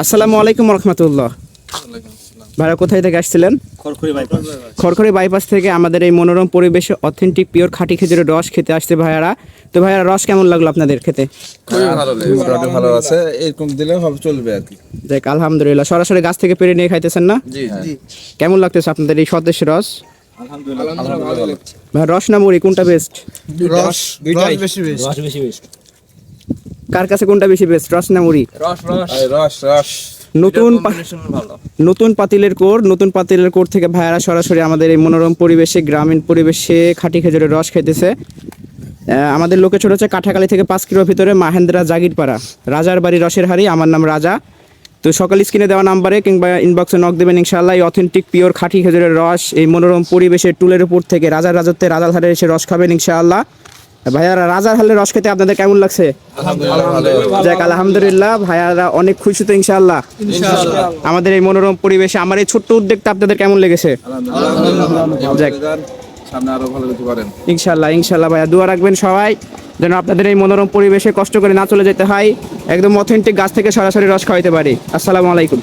আসসালামু আলাইকুম রহমতুল্লাহ। ভাইরা কোথায় থেকে আসছিলেন? খড়খড়ি বাইপাস থেকে আমাদের এই মনোরম পরিবেশে অথেন্টিক পিওর খাঁটি খেজুরের রস খেতে আসছে ভাইয়ারা। তো ভাইয়ারা রস কেমন লাগলো আপনাদের খেতে? মোটামুটি ভালো আছে, এরকম দিলে হবে চলবে আর কি। দেখ আলহামদুলিল্লাহ, সরাসরি গাছ থেকে পেরে নিয়ে খাইতেছেন না? জি জি। কেমন লাগতেছে আপনাদের এই সতেজ রস? আলহামদুলিল্লাহ। ভাই রস না মুড়ি কোনটা বেস্ট? রস বেশি বেস্ট। কার কাছে কোনটা বেশি বেস্ট, রস না মুড়ি? রস নতুন পাতিলের কোর থেকে ভাইয়ারা সরাসরি আমাদের এই মনোরম পরিবেশে, গ্রামীণ পরিবেশে খাঁটি খেজুরের রস খাইতেছে। আমাদের লোকেশন হচ্ছে কাঠাখালী থেকে 5 কিলোর ভিতরে মাহেন্দ্রা জাগিরপাড়া, রাজার বাড়ি রসের হাড়ি। আমার নাম রাজা। তো সকাল স্ক্রিনে দেওয়া নাম্বারে কিংবা ইনবক্সে নক দেবেন, ইনশাআল্লাহ এই অথেন্টিক পিওর খাঁটি খেজুরের রস এই মনোরম পরিবেশে টুলের উপর থেকে রাজার রাজত্বে রাজার হারে এসে রস খাবেন ইনশাআল্লাহ। ভাইয়ারা রাজার হালের রস খেতে আপনাদের কেমন লাগছে? যাক আলহামদুলিল্লাহ, ভাইয়ারা অনেক খুশি তো ইনশাআল্লাহ। আমাদের এই মনোরম পরিবেশে আমার এই ছোট্ট উদ্যোগটা আপনাদের কেমন লেগেছে? যাক সামনে আরো ভালো করতে পারেন ইনশাআল্লাহ ভাইয়া দোয়া রাখবেন সবাই যেন আপনাদের এই মনোরম পরিবেশে কষ্ট করে না চলে যেতে হয়, একদম অথেন্টিক গাছ থেকে সরাসরি রস খাওয়াইতে পারি। আসসালামু আলাইকুম।